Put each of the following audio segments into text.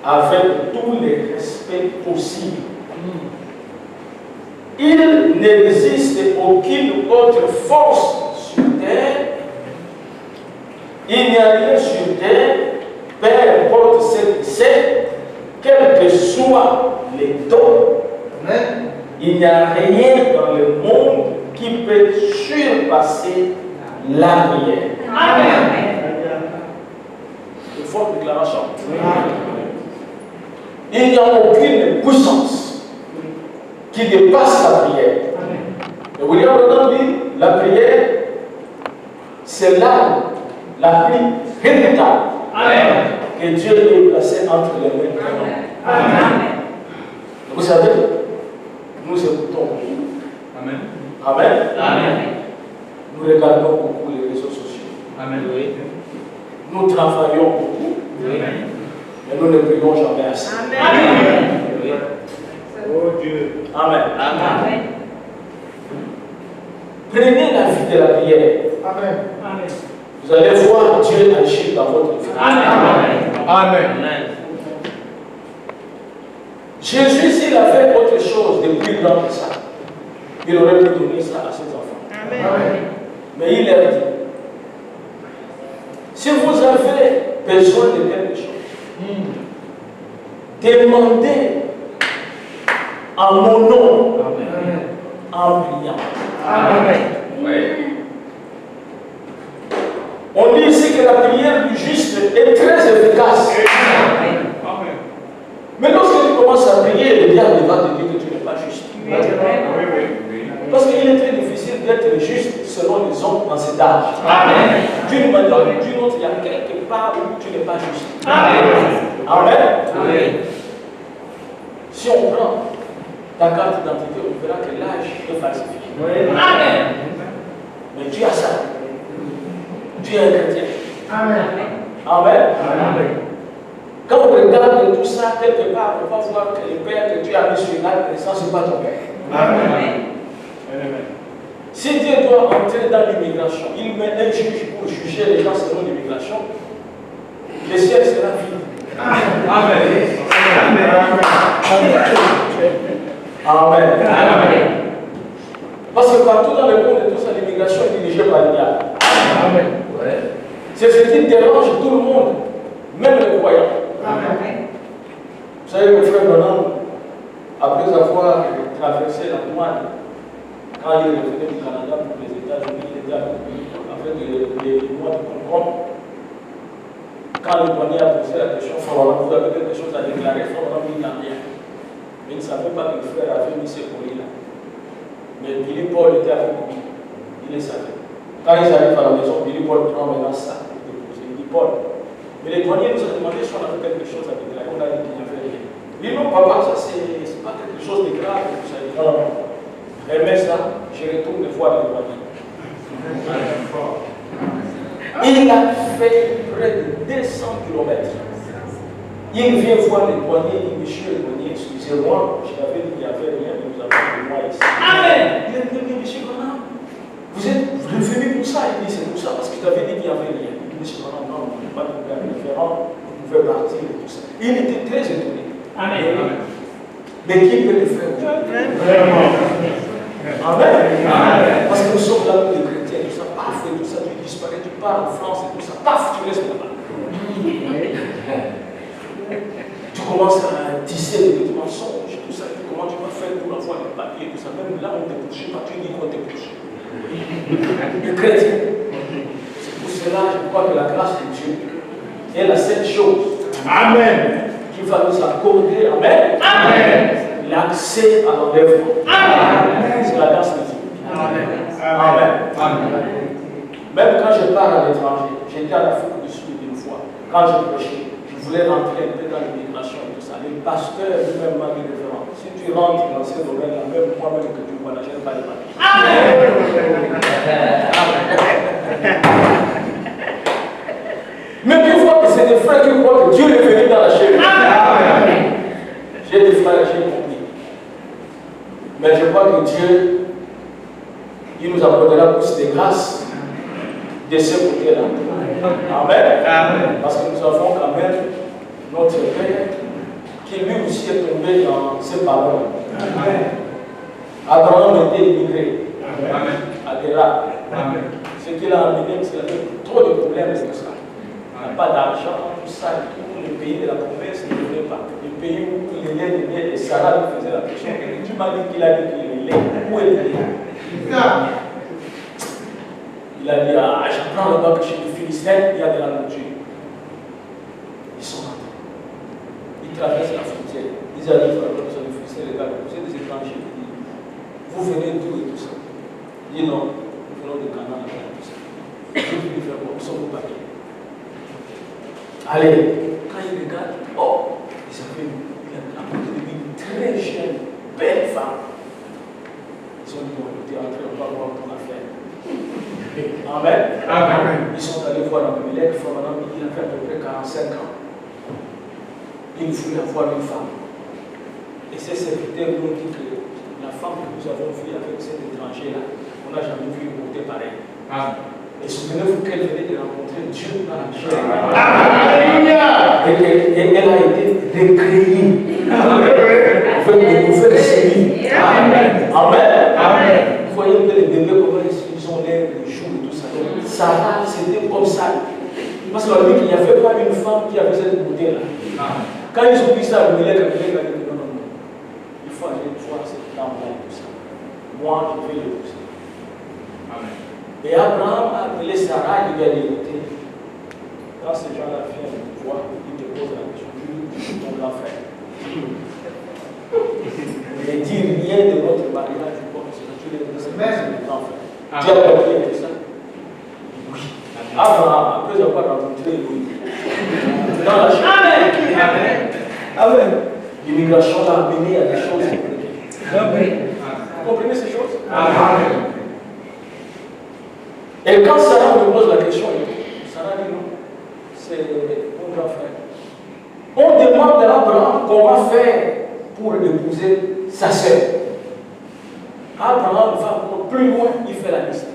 avec tous les respects possibles. Il n'existe aucune autre force sur terre. Il n'y a rien sur terre, peu importe ce que c'est, quels que soient les dons. Il n'y a rien dans le monde qui peut surpasser la prière. Amen. Une forte déclaration. Il n'y a aucune puissance qui dépasse la prière. Et William Branham dit, la prière, c'est l'arme la plus redoutable que Dieu ait placée entre les mains de l'homme. Amen. Vous savez, nous écoutons beaucoup. Amen. Amen. Amen. Nous regardons beaucoup les réseaux sociaux. Amen. Nous travaillons beaucoup. Mais nous ne prions jamais assez. Amen. Oh Dieu. Amen. Amen. Prenez la vie de la prière. Amen. Vous allez voir Dieu agir dans votre vie. Amen. Amen. Jésus, s'il a fait autre chose de plus grand que ça, il aurait pu donner ça à ses enfants. Amen. Mais il leur dit, si vous avez besoin de quelque chose, demandez en mon nom, en priant. Amen. On dit ici que la prière du juste est très efficace. Amen. Mais lorsque tu commences à prier, le diable va te dire que tu n'es pas juste. Parce qu'il est très difficile d'être juste selon les hommes dans cet âge. Amen. D'une manière ou d'une autre, il y a quelque part où tu n'es pas juste. Amen. Amen. Si on prend ta carte d'identité, on verra que l'âge est falsifié. Amen. Mais tu as ça. Tu es un chrétien. Amen. Amen. Quand on regarde tout ça, quelque part, on va voir que le père que tu as mis sur la naissance, ce n'est pas ton père. Amen. Si Dieu doit entrer dans l'immigration, il met un juge pour juger les gens selon l'immigration, le ciel sera vide. Amen. Parce que partout dans le monde, tout ça, l'immigration est dirigée par le diable. C'est ce qui dérange tout le monde, même les croyants. Vous savez, le frère Branham, après avoir traversé la douane, quand il est revenu du Canada pour les États-Unis, il était avec les mois de concombre. Quand le douanier a posé la question, vous avez quelque chose à déclarer, il n'a rien. Mais il ne savait pas que le frère avait mis ses colis là. Mais Billy Paul était avec lui. Il le savait. Quand ils arrivent à la maison, Billy Paul prend maintenant ça. Il dit Paul. Mais les douaniers nous ont demandé si on avait quelque chose à déclarer. On a dit qu'il n'y avait rien. Il dit non, papa, ça c'est pas quelque chose de grave. Non. Mais ça, je retourne voir les douaniers. Il a fait près de 200 km. Il vient voir les douaniers, il dit monsieur le douanier, excusez-moi, je l'avais dit qu'il n'y avait rien, mais nous avons de moi ici. Amen. Il a dit, monsieur Branham, vous êtes venu pour ça. Il dit, c'est pour ça, parce que je t'avais dit qu'il n'y avait rien. Il dit, monsieur Branham, non, vous ne pouvez pas trouver un référent, vous pouvez partir et tout ça. Il était très étonné. Amen. Mais qui peut le faire? Amen. Parce que nous sommes là, les chrétiens, tout ça, paf, et tout ça, tu disparais, tu pars en France et tout ça, paf, tu restes là-bas. Tu commences à tisser des mensonges, tout ça, comment tu vas faire pour avoir les papiers, tout ça, même là, on ne te touche pas, tu dis qu'on te touche. Les chrétiens, c'est pour cela, je crois que la grâce de Dieu est la seule chose. Amen. Qui va nous accorder, amen. Amen. L'accès à l'enlèvement. C'est la grâce de Dieu. Amen. Même quand je pars à l'étranger, j'étais à l'Afrique du Sud une fois, quand je prêchais, je voulais rentrer un peu dans l'immigration et tout ça. Le pasteur lui-même m'a dit référent. Si tu rentres dans ce domaine-là, même moi-même que tu vois là, je n'ai pas de papier. Mais tu vois que c'est des frères qui croient que Dieu est venu dans la chair. J'ai des frères, j'ai compris. Mais je crois que Dieu, il nous apportera plus de grâce de ce côté-là. Amen. Parce que nous avons quand même notre Père, qui lui aussi est tombé dans ses paroles. Abraham était immigré à Guéra. Ce qu'il a amené, c'est qu'il avait trop de problèmes avec ça. Il n'a pas d'argent, tout ça, tout le pays de la promesse, il ne venait pas. Le pays où il est né, et Sarah lui faisait la question. Tu m'as dit qu'il a dit qu'il est né. Où est le né? Il a dit, ah, j'apprends là-bas que chez les Philistins, il y a de la nourriture. Ils sont rentrés. Ils traversent la frontière. Ils arrivent à la frontière des Philistins, les gars, vous êtes des étrangers. Vous venez d'où et tout ça? Il dit non, nous venons de Canaan et tout ça. Vous devez faire quoi? Nous sommes au papier. Allez, quand il regarde, oh, ils avaient une très jeune, belle femme. Ils ont dit, on était entrés, on va voir ton affaire. Amen. Ils sont allés voir Abimelech, il avait à peu près 45 ans. Il voulait avoir une femme. Et ses serviteurs nous ont dit que la femme que nous avons vue avec cet étranger-là, on n'a jamais vu une beauté pareille. Et souvenez-vous qu'elle venait de rencontrer Dieu dans la chair. Et elle a été recréée avec de nouvelles cellules. Amen. Vous voyez que les bébés, comment ils ont l'air, les joues et tout ça. Sarah, c'était comme ça. Parce qu'on a dit qu'il n'y avait pas une femme qui avait cette beauté-là. Quand ils ont vu ça, Abimelech a dit non. Il faut aller voir cette femme-là et tout ça. Moi, je vais l'épouser. Et Abraham a appelé Sarah, il lui a dit écoutez, quand ces gens-là viennent te voir, ils te posent la question, je suis ton grand frère. Ne dis rien de notre mariage, comme c'est tu les grand frère. Tu as compris tout ça? Oui. Abraham, après avoir rencontré lui, dans la chaîne. Amen. L'immigration l'a amené à des choses. Vous comprenez ces choses? Amen. Et quand Sarah me pose la question, Sarah dit non, c'est mon grand frère. On demande à Abraham comment faire pour épouser sa sœur. Abraham va encore plus loin, il fait la liste.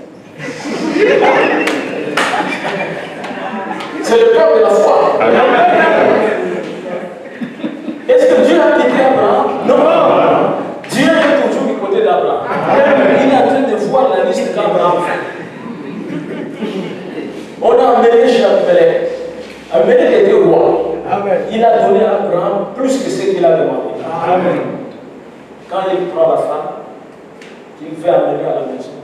C'est le cœur de la foi. Est-ce que Dieu a quitté Abraham? Non. Dieu est toujours du côté d'Abraham. Il est en train de voir la liste qu'Abraham fait. On a amené chez Abimelech. Abimelech était roi. Il a donné à Abraham plus que ce qu'il a demandé. Amen. Quand il prend la femme, qu'il fait amener à la maison,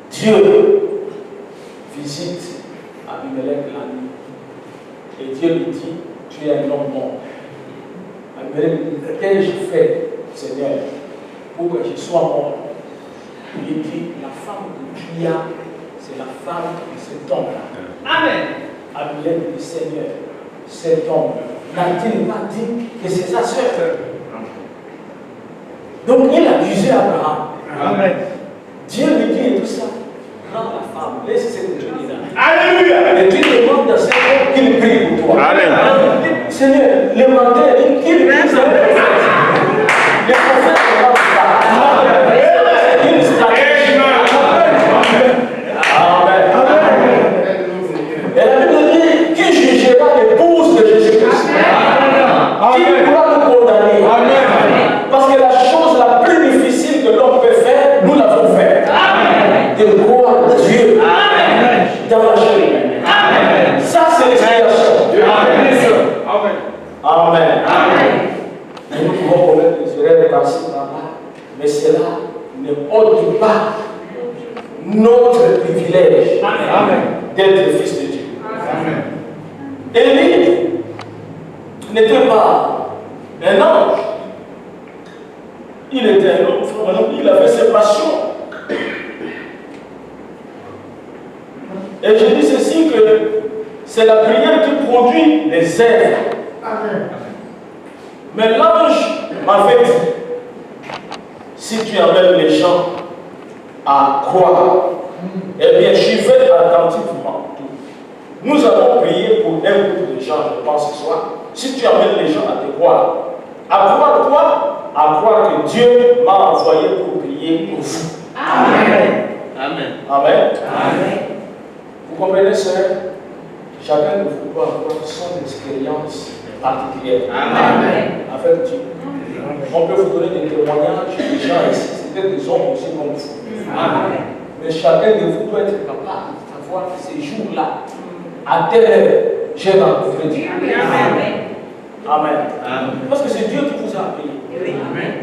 Dieu visite Abimelech la nuit. Et Dieu lui dit, tu es un homme bon. Abimelech lui dit, qu'ai-je fait, Seigneur, pour que je sois mort? Il dit, la femme que tu as, c'est la femme de cet homme-là. Amen. Abimelech dit, Seigneur, cet homme n'a-t-il pas dit que c'est sa sœur? Donc il a accusé Abraham. Amen. Dieu lui dit et tout ça. Prends la femme, laisse cette Dieu là. Alléluia. Et tu demandes à cet homme qu'il prie pour toi. Amen. Seigneur, le menteur, il prie pour toi. Les prophètes ne parlent pas. C'est une stratégie. Amen. Et la Bible dit, qui jugera l'épouse de Jésus-Christ? Qui pourra nous condamner? Parce que la chose la plus difficile que l'homme peut faire, nous l'avons fait. De croire Dieu dans la chair. Ça, c'est l'expiation. Amen. Et nous pouvons commettre des erreurs par-ci, par-là, mais cela ne ôte pas notre privilège d'être fils de Dieu. Élie n'était pas un ange. Il était un homme, il avait ses passions. Et je dis ceci que c'est la prière qui produit les œuvres. Mais l'ange m'avait dit, si tu amènes les gens à croire, eh bien j'y vais attentivement. Nous allons prier pour un groupe de gens, je pense ce soir. Si tu amènes les gens à te croire, à croire quoi? À croire que Dieu m'a envoyé pour prier pour vous. Amen. Amen. Amen. Amen. Vous comprenez, sœur? Chacun de vous doit avoir son expérience particulière Amen. avec Dieu. On peut vous donner des témoignages des gens ici, c'était des hommes aussi comme vous. Amen. Mais chacun de vous doit être capable de savoir que ces jours-là, à telle heure, j'ai rencontré Dieu. Amen. Amen. Parce que c'est Dieu qui vous a appelé. Amen.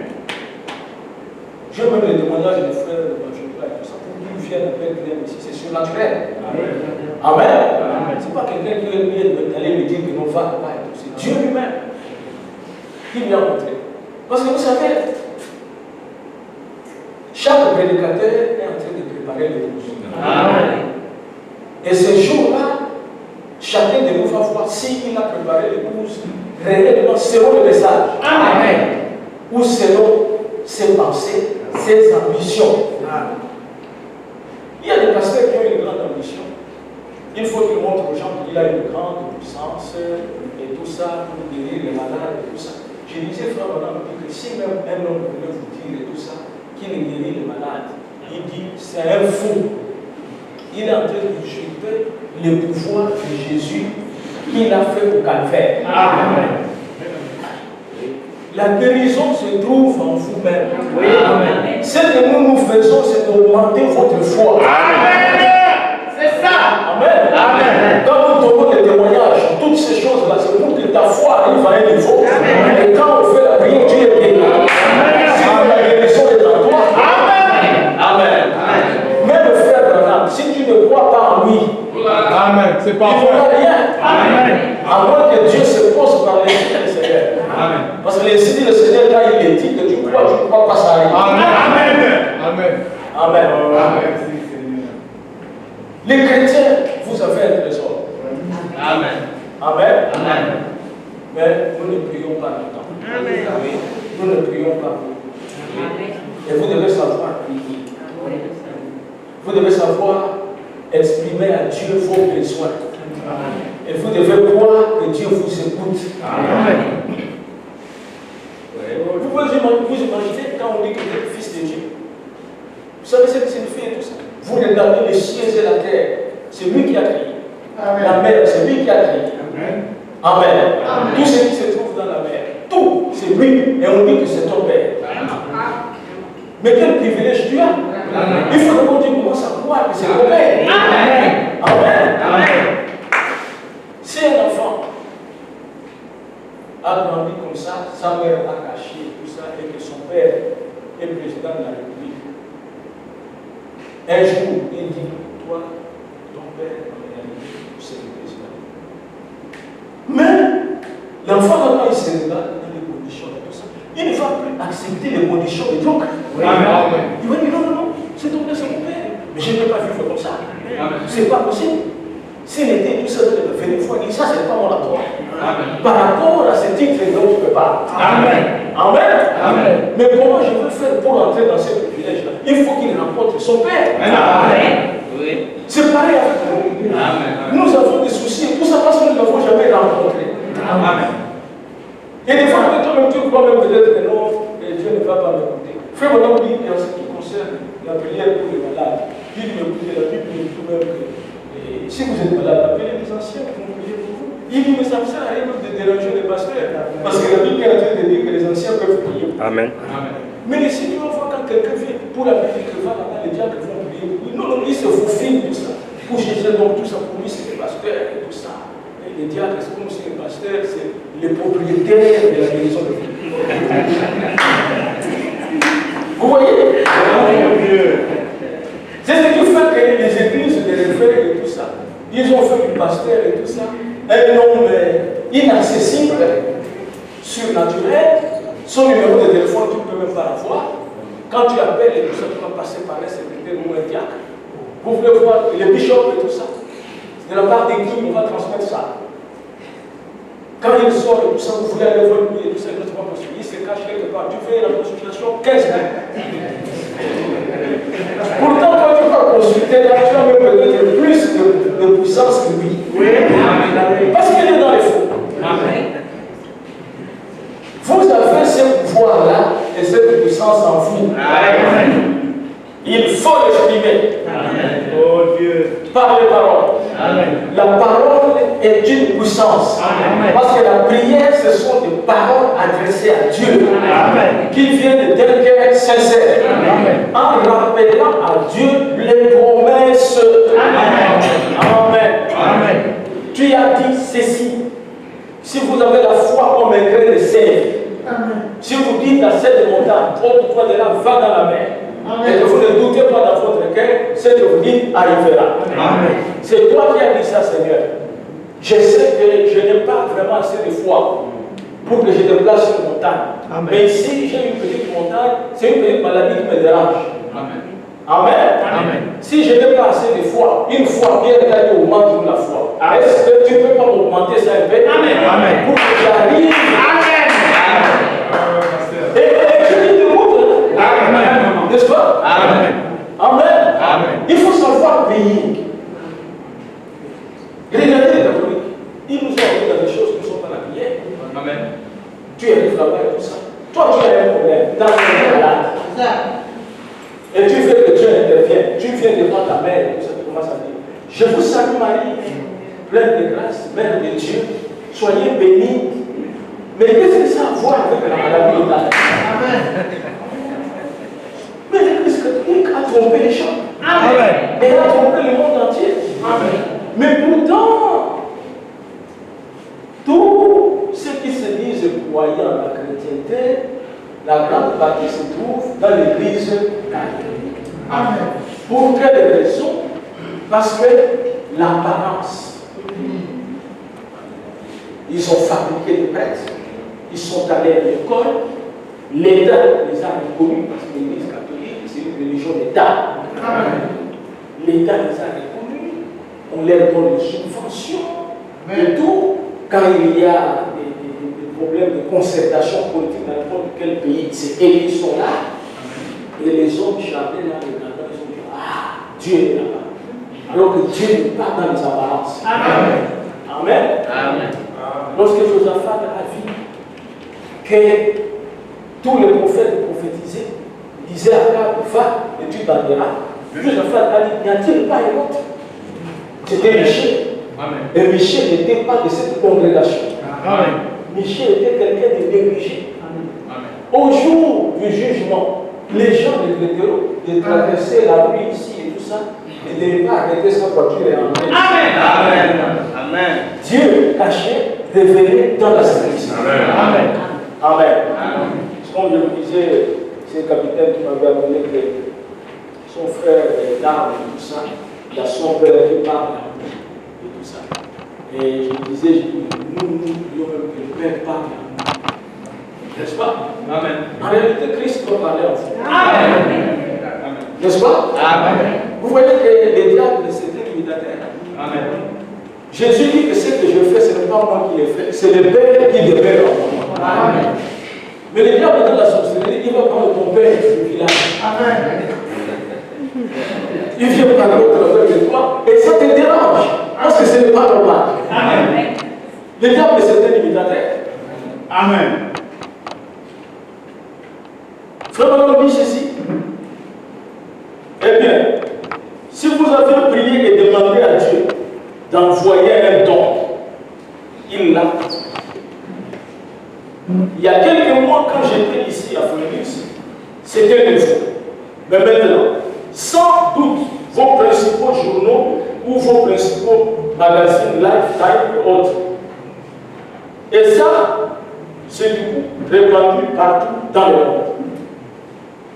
Je veux même les témoignages des frères de Bajouba et tout ça. Pour qu'ils viennent à Bethléem ici, c'est surnaturel. Amen. C'est pas quelqu'un qui vient d'aller me dire que non, va là-bas et tout. C'est Dieu lui-même qui lui a montré. Parce que vous savez, chaque prédicateur est en train de préparer l'épouse. Et ces jours-là, chacun de nous va voir s'il a préparé l'épouse réellement selon le message. Amen. Ou selon ses pensées, ses ambitions. Il y a des pasteurs qui ont une grande ambition. Il faut qu'il montre aux gens qu'il a une grande puissance et tout ça pour guérir les malades et tout ça. Je disais, frère Madame, que si même un homme voulait vous dire et tout ça, qu'il guérit les malades, il dit c'est un fou. Il est en train d'usurper le pouvoir de Jésus qu'il a fait au calvaire. Amen. La guérison se trouve en vous-même. Oui. Amen. Ce que nous faisons, c'est d'augmenter votre foi. Amen. C'est ça. Amen. Amen. Quand nous donnons des témoignages, toutes ces choses-là, c'est pour que ta foi arrive à un niveau. Amen. Et quand on fait la prière, Dieu est béni. Si la guérison est en toi, Amen. Amen. Même frère Branham, si tu ne crois pas en lui, Amen. C'est il pas ne vrai. fera rien. Amen. À moins que Dieu se pose par l'Esprit du Seigneur. Amen. Parce que l'Esprit du Seigneur, quand il est dit que tu ne crois pas, ça arrive. Amen. Amen. Amen. Merci Seigneur. Les chrétiens, vous avez un trésor. Amen. Amen. Amen. Mais nous ne prions pas longtemps. Amen. Nous ne prions pas. Et vous devez savoir prier. Vous devez savoir exprimer à Dieu vos besoins. Et vous devez croire que Dieu vous écoute. Amen. Vous pouvez vous imaginer quand on dit que vous êtes fils de Dieu. Vous savez ce que signifie tout ça? Vous regardez les cieux et la terre. C'est lui qui a créé. La mer, c'est lui qui a créé. Amen. Tout ce qui se trouve dans la mer, tout, c'est lui. Et on dit que c'est ton Père. Mais quel privilège tu as. Il faut que tu commences à croire que c'est ton Père. Amen. Si un enfant a grandi comme ça, sa mère a caché tout ça et que son père est président de la République, un jour, il dit, toi, ton père, en réalité, c'est le président. Mais l'enfant, quand il se regarde dans les conditions et tout ça, il ne va plus accepter les conditions de Dieu. Il va dire, non, c'est ton père, c'est mon père. Mais je ne peux pas vivre comme ça. C'est pas possible. S'il était tout seul, il va venir fois dire, ça, c'est pas mon droit. Par rapport à ce titre, donc, tu ne peux pas. Amen. Mais comment je veux faire pour entrer dans ce privilège-là? Il faut qu'il rencontre son père. C'est pareil avec nous. Nous avons des soucis, tout ça parce que nous ne l'avons jamais rencontré. Et des fois, toi-même, tu crois même peut-être que non, que Dieu ne va pas m'écouter. Frère, on dit en ce qui concerne la prière pour les malades. Il dit, écoutez, la Bible dit tout même que si vous êtes malade, appelez les anciens qui vont prier pour vous. Il dit, mais ça ne sert à rien de déranger les pasteurs. Parce que la Bible est en train de dire que les anciens peuvent prier. Amen. Mais si tu vas voir quand quelqu'un vient pour la Bible, que va là-bas, les diacres vont prier. Non, il se faufile tout ça. Pour Jésus, donc tout ça, pour lui, c'est les pasteurs et tout ça. Et les diacres, c'est comme si les pasteurs, c'est les propriétaires de la guérison de Dieu. Vous voyez? C'est ce qui fait que les églises de référés et tout ça, ils ont fait du pasteur et tout ça, un homme inaccessible, surnaturel, son numéro de téléphone, tu ne peux même pas l'avoir. Quand tu appelles et tout ça, tu vas passer par un secrétaire ou un diacre. Vous voulez voir les bishops et tout ça. De la part des qui on va transmettre ça. Quand il sort et tout ça, vous voulez aller voir lui et tout ça, il se cache quelque part. Tu fais la consultation 15 minutes. Pourtant, quand tu vas consulter, là, tu as même peut-être plus de puissance que lui. Parce qu'il est dans les faux. Vous avez ce pouvoir-là et cette puissance en vous. Il faut l'exprimer. Oh Dieu. Par les paroles. Amen. La parole est une puissance. Amen. Parce que la prière, ce sont des paroles adressées à Dieu. Amen. Qui viennent d'un cœur sincère. Amen. En rappelant à Dieu les promesses. Amen. Amen. Amen. Tu as dit ceci. Si vous avez la foi comme un grain de sève, si vous dites à cette montagne, ôte-toi de là, va dans la mer, et que vous ne doutez pas dans votre cœur, ce que vous dites arrivera. Amen. C'est toi qui as dit ça, Seigneur. Je sais que je n'ai pas vraiment assez de foi pour que je déplace une montagne. Amen. Mais si j'ai une petite montagne, c'est une petite maladie qui me dérange. Amen. Amen. Amen. Si je n'ai pas assez de foi, une fois Pierre t'a dit augmente la foi. Est-ce que tu ne peux pas augmenter ça un peu? Amen. Amen. Pour que j'arrive. Amen. Et je dis de vous, Amen. n'est-ce pas? Amen. Amen. Amen. Il faut savoir prier. Regardez les catholiques. Ils nous ont appris dans des choses qui ne sont pas la prière. Amen. Tu arrives là-bas et tout ça. Toi, tu as un problème. Dans le malade. Et tu veux que Dieu intervienne. Tu viens devant ta mère et tout ça. Tu commences à dire, je vous salue Marie, pleine de grâce, Mère de Dieu. Soyez bénie. Mais qu'est-ce que ça a à voir avec la maladie de ta mère? Mais l'Église catholique a trompé les gens. Amen. Et elle a trompé le monde entier. Amen. Mais pourtant, tous ceux qui se disent croyants à la chrétienté, la grande partie se trouve dans l'Église catholique. Amen. Pour quelle raison? Parce que l'apparence. Ils ont fabriqué des prêtres, ils sont allés à l'école, l'État les a reconnus parce que l'Église catholique, c'est une religion d'État. L'État les a reconnus, on leur donne des subventions, et tout. Quand il y a des problèmes de concertation politique dans n'importe quel pays, c'est eux qui sont là. Et les hommes chargés là, les grands, ils ont dit, ah, Dieu est là-bas. Alors que Dieu n'est pas dans les apparences. Amen. Amen. Amen. Lorsque Josaphat a vu que tous les prophètes prophétisaient, disaient à Akab, va et tu banniras. Josaphat a dit, n'y a-t-il pas un autre? C'était Michel. Amen. Et Michel n'était pas de cette congrégation. Amen. Michel était quelqu'un de négligé. Amen. Au jour du jugement, les gens de traverser la rue ici et tout ça, et de ne pas arrêter sa voiture et entrer. Amen. Amen. Amen. Dieu caché devenait dans la sacrifice. Amen. Amen. Amen. Comme je vous disais, c'est le capitaine qui m'avait appelé que son frère est d'armes et tout ça, il y a son père qui parle et tout ça. Et je disais, nous prions même que le Père parle. N'est-ce pas? Amen. En réalité, Christ doit parler en vous. Amen. N'est-ce pas? Amen. Vous voyez que les diables, c'était l'imitateur. Amen. Jésus dit que ce que je fais, ce n'est pas moi qui le fais, c'est le Père qui demeure en moi. Amen. Mais le diable dans la sorcellerie, il va prendre ton père du village. Amen. Il vient parler au travers de toi et ça te dérange parce que ce n'est pas normal. Amen. Le diable, c'est un imitateur. Amen. Frère Manon dit ceci. Eh bien, si vous avez prié et demandé à Dieu d'envoyer un don, il l'a. Il y a quelques mois, quand j'étais ici à Phoenix, c'était nouveau. Mais maintenant, sans doute, vos principaux journaux ou vos principaux magazines, Lifetime et autres. Et ça, c'est du coup répandu partout dans le monde.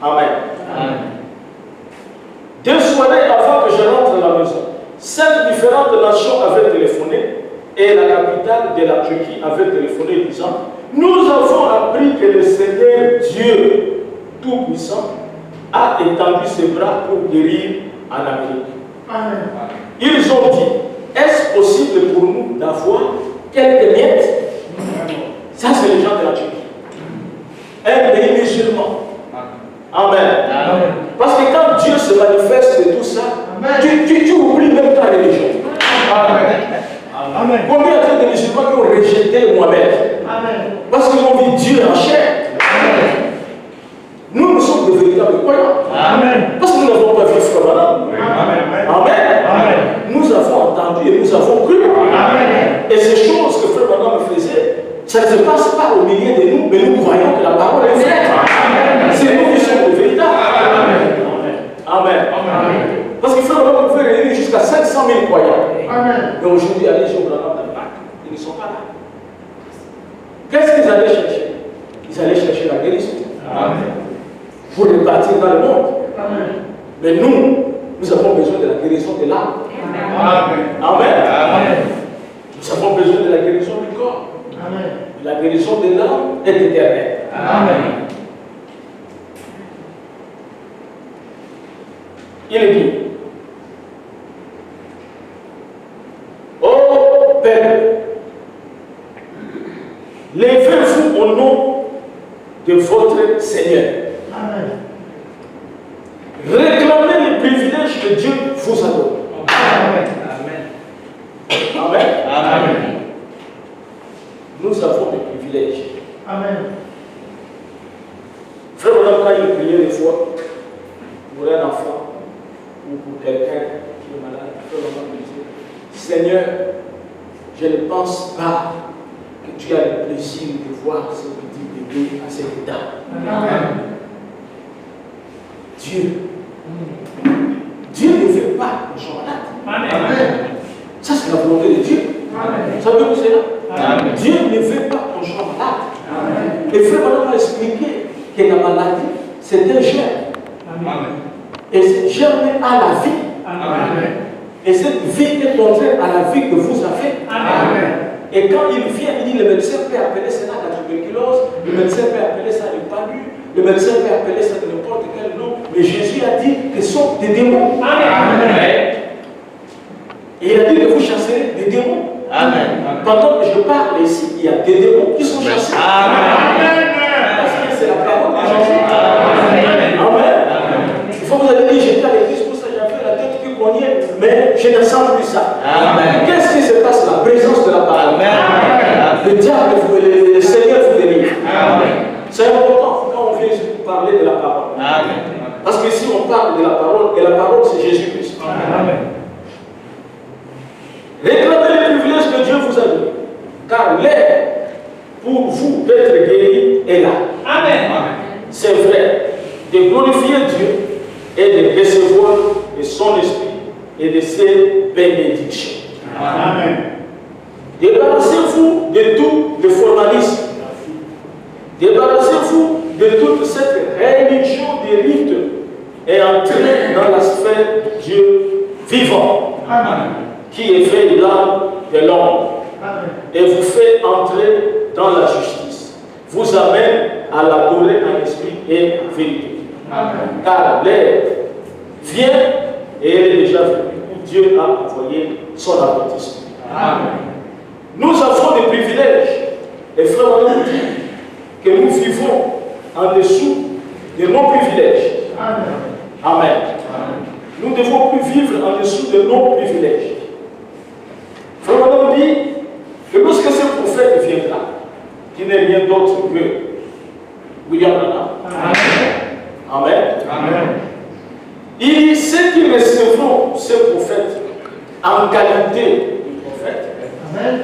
Amen. Amen. 2 soirées avant que je rentre à la maison, 5 différentes nations avaient téléphoné et la capitale de la Turquie avait téléphoné disant, nous avons appris que le Seigneur Dieu Tout-Puissant a étendu ses bras pour guérir en Amérique. Amen. Ils ont dit, est-ce possible pour nous d'avoir quelques miettes? Ça, c'est les gens de la Turquie. Un pays musulman. Amen. Amen. Parce que quand Dieu se manifeste et tout ça, tu oublies même ta religion. Amen. Amen. Combien y a-t-il de musulmans qui ont rejeté Mohamed? Amen. Parce qu'ils ont vu Dieu en chair. Amen. Nous sommes de véritables croyants. Amen. Parce que nous n'avons pas vu Frère Manon. Amen. Amen. Amen. Nous avons entendu et vous allez chercher la guérison. Amen. Pour repartir dans le monde. Amen. Mais nous avons besoin de la guérison de l'âme. Amen. Amen. Amen. Nous avons besoin de la guérison du corps. Amen. La guérison de l'âme est éternelle. Amen. Il dit, ô Père, levez-vous au nom de votre Seigneur. Amen. Réclamez les privilèges que Dieu vous a donnés. Amen. Amen. Amen. Nous avons des privilèges. Amen. Frère, on a une prière des fois pour un enfant ou pour quelqu'un qui est malade. Frère, on a dit, Seigneur, je ne pense pas que tu as le plaisir de voir ce petit bébé à cet état. Amen. Dieu ne veut pas que je sois malade. Amen. Ça, c'est la volonté de Dieu. Amen. Savez-vous cela? Amen. Dieu ne veut pas qu'on soit malade. Amen. Et frère, on a expliqué que la maladie, c'est un germe. Amen. Et ce germe a la vie. Amen. Et cette vie est contraire à la vie que vous avez. Amen. Et quand il vient, il dit, le médecin peut appeler cela la tuberculose, le médecin peut appeler ça le palu, le médecin peut appeler ça de n'importe quel nom. Mais Jésus a dit que ce sont des démons. Amen. Et il a dit que vous chasserez des démons. Amen. Pendant que je parle ici, il y a des démons qui sont chassés. Amen. Parce que c'est la parole de Jésus. Amen. Amen. Il faut que vous allez dire, j'étais à l'église pour ça, j'avais la tête qui cognait, mais je ne sens plus ça. Amen. Qu'est-ce qui se passe? La présence de la parole. Amen. Le diable, le Seigneur vous délivre. Amen. C'est important quand on vient ici pour parler de la parole. Amen. Parce que si on parle de la parole, et la parole c'est Jésus-Christ. Amen. Réclamez les privilèges que Dieu vous a donnés. Car l'air pour vous d'être guéri est là. Amen. C'est vrai, de glorifier Dieu et de recevoir de son esprit et de ses bénédictions. Amen. Débarrassez-vous de tout le formalisme. Débarrassez-vous de toute cette religion des rites et entrez dans la sphère de Dieu vivant, Amen. qui est fait de l'âme de l'homme Amen. et vous fait entrer dans la justice, vous amène à l'adorer en esprit et en vérité. Amen. Car l'heure vient et elle est déjà venue où Dieu a envoyé son avertissement. Amen. Nous avons des privilèges. Et frère, on nous dit que nous vivons en dessous de nos privilèges. Amen. Amen. Nous ne devons plus vivre en dessous de nos privilèges. Frère, on nous dit que lorsque ce prophète viendra, qui n'est rien d'autre que William Branham, Amen. Amen. Il dit ceux qui recevront ce prophète en qualité de prophète Amen.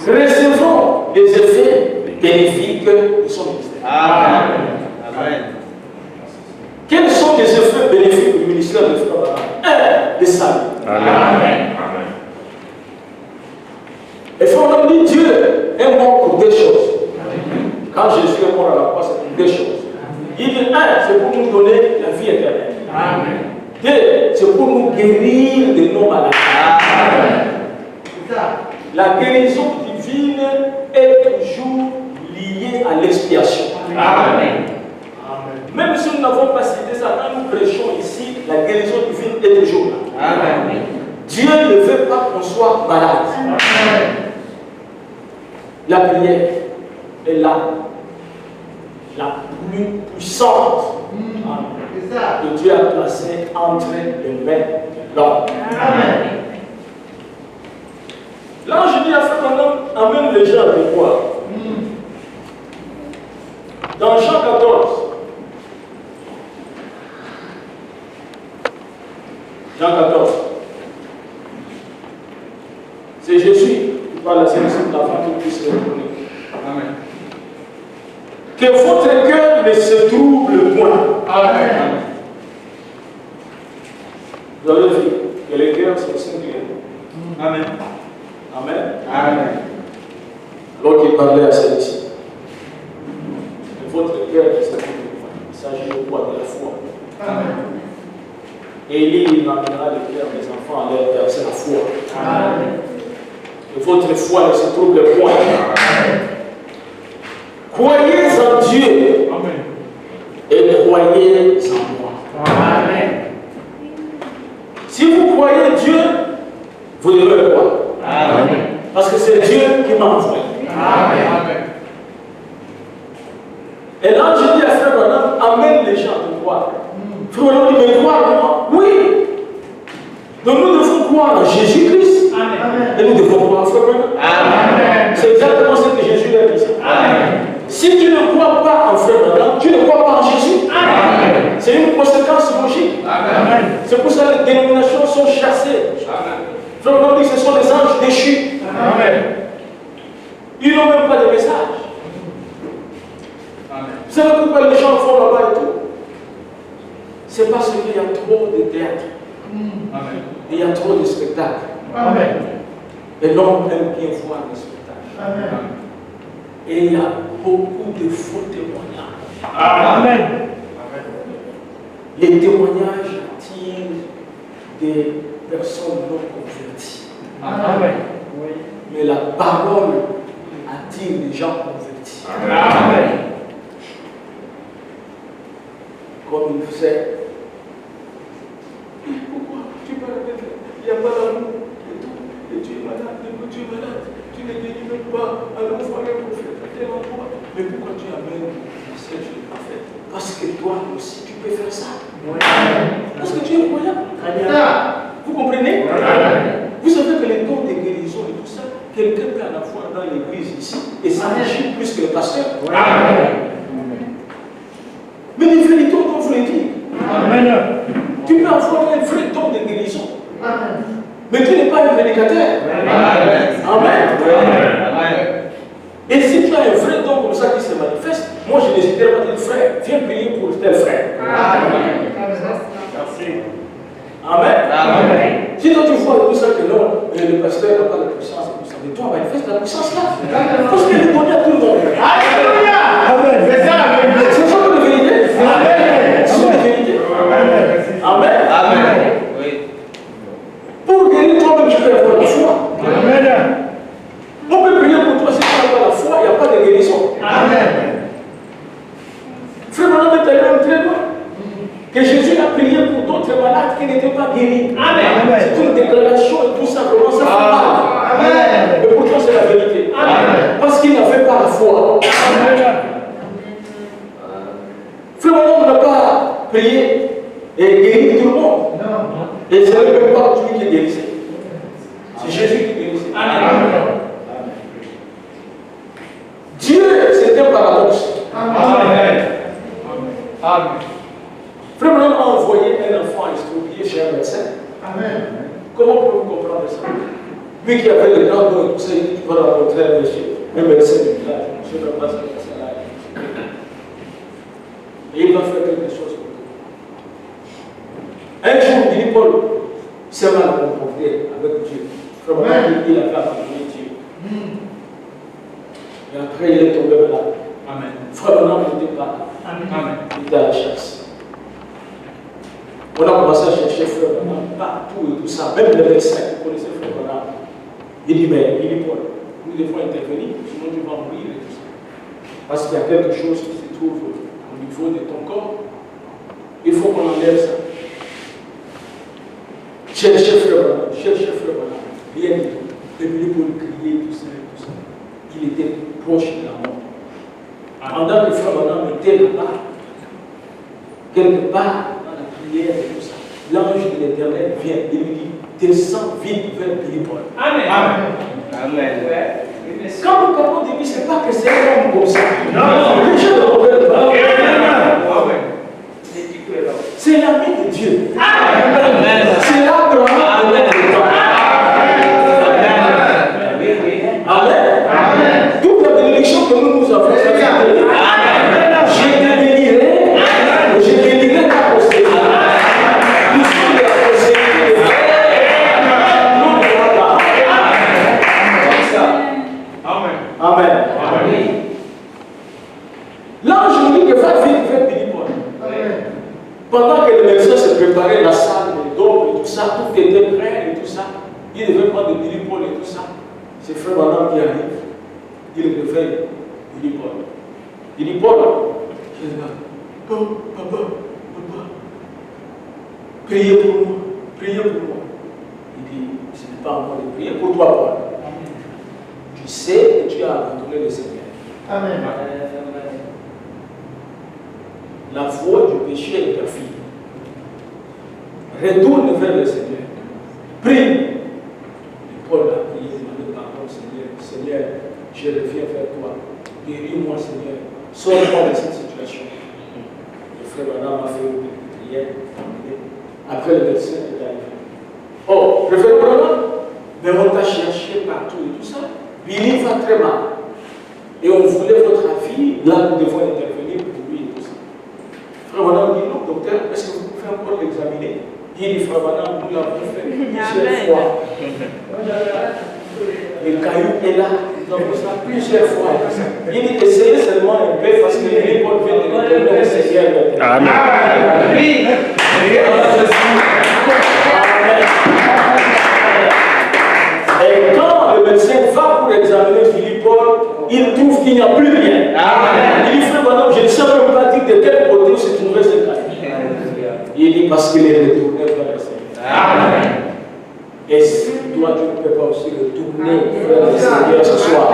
recevront les effets bénéfiques de son ministère. Amen. Amen. Quels sont les effets bénéfiques du ministère de Frère Branham? Un, le salut. Amen. Et Frère Branham dit Dieu est mort pour deux choses. Quand Jésus est mort à la croix, c'est pour deux choses. Il dit un, c'est pour nous donner la vie éternelle. Amen. Deux, c'est pour nous guérir de nos maladies. Amen. C'est ça. La guérison divine est toujours liée à l'expiation. Amen. Même si nous n'avons pas cité ça, quand nous prêchons ici, la guérison divine est toujours là. Amen. Dieu ne veut pas qu'on soit malade. Amen. La prière est là, la plus puissante C'est ça. que Dieu a placée entre les mains de l'homme. Amen. L'ange dit à Frère Branham, amène les gens avec moi. Dans Jean 14, Jean 14, c'est Jésus qui parle à ses disciples afin qu'ils puissent le connaître. Amen. Que votre cœur ne se trouble point. Amen. Vous avez vu que le cœur c'est le Saint-Dieu. Amen. Amen. Amen. L'autre qui parlait à ses disciples. votre cœur qui s'agit de quoi? Il s'agit de quoi? De la foi. Amen. Élie, il emmènera le cœur des enfants à leur père, c'est la foi. Amen. Et votre foi ne se trouve point. Croyez en Dieu. Amen. Et croyez en moi. Amen. Si vous croyez Dieu, vous devez croire. Amen. Parce que c'est Dieu qui m'a envoyé. Amen. Et là, je dis à Frère Branham, amène les gens à croire. Frère Branham dit, mais croire moi? Oui. Donc nous devons croire en Jésus-Christ. Amen. Et nous devons croire en Frère Branham. Amen. C'est exactement ce que Jésus a dit. Amen. Si tu ne crois pas en Frère Branham, tu ne crois pas en Jésus. Amen. C'est une conséquence logique. Amen. C'est pour ça que les dénominations sont chassées. Frère Branham dit que ce sont des anges déchus. Amen. Ils n'ont même pas de message. Amen. Vous savez pourquoi les gens font là-bas et tout? C'est parce qu'il y a trop de théâtre. Amen. Il y a trop de spectacles. Amen. Et l'homme aime bien voir les spectacles. Amen. Et il y a beaucoup de faux témoignages. Amen. Les témoignages attirent des personnes non converties. Amen. Mais la parole attire des gens convertis. Amen. Comme il faisait. Pourquoi tu parles de ça? Il n'y a pas d'amour et tout. Et tu es malade, tu es malade. Tu ne guéris même pas. Alors il faut aller au prophète à tel endroit. Mais pourquoi tu amènes le message du prophète? Parce que toi aussi tu peux faire ça. Parce que tu es croyant. Vous comprenez? Vous savez que les dons de guérison et tout ça, quelqu'un peut en avoir dans l'église ici et ça agit plus que le pasteur. Mais les vrais dons, on vous les dit. Tu peux avoir un vrai don de guérison. Mais tu n'es pas un prédicateur. Amen. Et si tu as un vrai don comme ça qui se manifeste, moi je n'hésiterai pas à dire frère, viens prier pour tel frère. Amen. Si toi tu vois tout ça que non, le pasteur n'a pas de puissance, mais toi manifeste la puissance là. Parce qu'il est donné à tout le monde. Alléluia. C'est ça la vérité. C'est ça la vérité. C'est la vérité. Amen. Oui. Pour guérir toi-même, tu peux avoir la foi. Amen. On peut prier pour toi si tu n'as pas la foi, il n'y a pas de guérison. Amen. Frère Branham est allé même très loin. Que Jésus a prié pour d'autres malades qui n'étaient pas guéris. Amen. C'est une déclaration et tout simplement ça fait mal. Amen. Mais pourtant c'est la vérité. Amen. Parce qu'il n'avait pas la foi. Frère Branham n'a pas prié et guéri tout le monde. Et ce n'est même pas lui qui guérissait. C'est Jésus qui guérissait. Amen. Dieu, c'est un paradoxe. Amen. Frère Branham a envoyé un enfant exproprié chez un médecin. Amen. Comment pouvez-vous comprendre ça? Lui qui avait le grand don, tu vas rencontrer un monsieur, un médecin du village, monsieur ne va pas se passer là. Et il va faire quelque chose pour toi. Un jour, Billy Paul s'est mal comporté avec Dieu. Frère Branham, il a fait abandonner Dieu. Et après, il est tombé malade. Amen. Frère Branham n'était pas là. Amen. Il était à la chasse. On a commencé à chercher Frère Branham partout et tout ça. Même les médecins qui connaissaient Frère Branham. Il dit, mais Billy Paul, nous devons intervenir, sinon tu vas mourir et tout ça. Parce qu'il y a quelque chose qui se trouve au niveau de ton corps. Il faut qu'on enlève ça. Cherchez Frère Branham, rien du tout. Et Billy Paul criait, tout ça et tout ça. Il était proche de la mort. Pendant que Frère Branham était là-bas, quelque part dans la prière et tout ça, l'ange de l'Éternel vient et lui dit, descends vite vers Billy Paul. Amen. Quand nous parlons de lui, ce n'est pas que c'est un homme comme ça. Non. Les gens ne comprennent pas. Amen. C'est l'ami de Dieu. Amen. C'est l'Abraham de notre temps. Amen. Toute la bénédiction que nous avons, c'est je te bénirai, je bénirai ta postérité. Nous sommes de la postérité de Dieu. Amen. L'ange préparé la salle, les dômes et tout ça, tout était prêt et tout ça. Il devait prendre de Billy Paul et tout ça. C'est Frère Branham qui arrive. Il le réveille. Billy Paul. Billy Paul, je dis là, oh, papa, priez pour moi, priez pour moi. Il dit, ce n'est pas à moi de prier pour toi, Paul. Tu sais que tu as abandonné le Seigneur. Amen. La voie du péché est perfide. Retourne vers le Seigneur. Prie. Et Paul a prié, demandé pardon, Seigneur. Seigneur, je reviens vers toi. Guéris-moi, Seigneur. Sauve-moi de cette situation. Le frère Branham a fait une prière. Après, le médecin est arrivé. Oh, le frère Branham, mais on t'a cherché partout et tout ça. Billy va très mal. Et on voulait votre avis. Là, nous devons intervenir pour lui et tout ça. Frère Branham dit non, docteur, est-ce que vous pouvez encore l'examiner? Il dit, Frère Branham, nous l'avons fait plusieurs fois. Le caillou est là, nous avons fait ça plusieurs fois. Il dit, essayez seulement un peu parce que les Paul vient de retourner au Seigneur. Amen. Et quand le médecin va pour examiner Philippe Paul, il trouve qu'il n'y a plus rien. Il dit, Frère Branham, je ne sais même pas dire de quel côté se trouvait ce caillou. Il dit, parce qu'il est retourné vers le Seigneur. Et si toi, tu ne peux pas aussi retourner vers le Seigneur ce soir.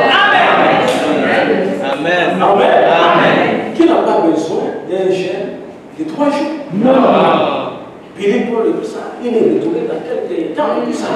Amen. Amen. Qui n'a pas besoin d'un jeûne de 3 jours? Non. Philippe Paul et tout ça, il est retourné dans quelques temps et tout ça.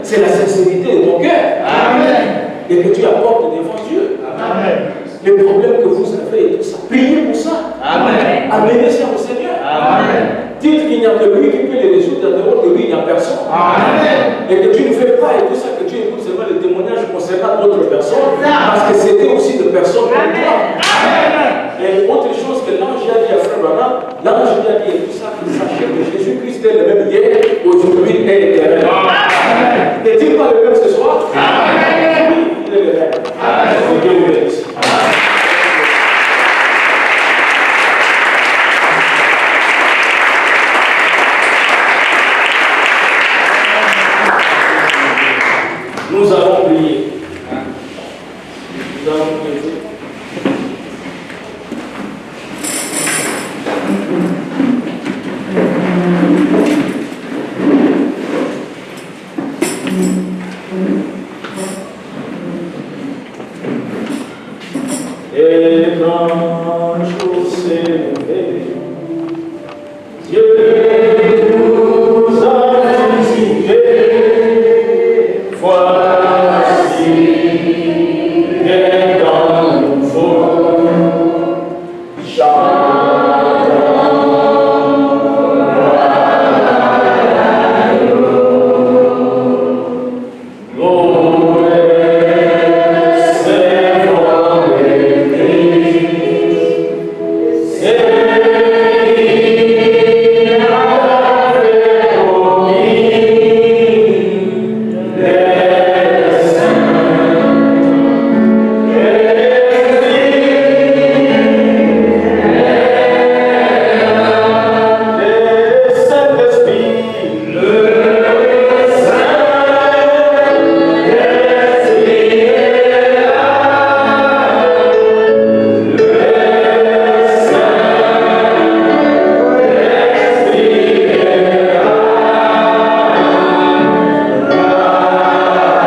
C'est la sincérité de ton cœur. Amen. Et que tu apportes devant Dieu. Amen. Les problèmes que vous avez et tout ça. Priez pour ça. Amen. Amenez ça au Seigneur. Amen. Dites qu'il n'y a que lui qui peut les résoudre, en dehors de lui, il n'y a personne. Amen. Et que tu ne fais pas et tout ça, que tu écoutes seulement les témoignages concernant d'autres personnes, parce que c'était aussi de personnes comme toi. Amen. Et autre chose que l'ange a dit à Frère Branham, l'ange lui a dit et tout ça, que sachez que Jésus-Christ est le même hier, aujourd'hui et éternellement. N'est-il pas le même ce soir? Oui, il est le même. Dieu vous bénisse. Nous allons prier. Nous allons prier. Et quand je sais lever, Dieu nous a visité. Voici des temps nouveaux.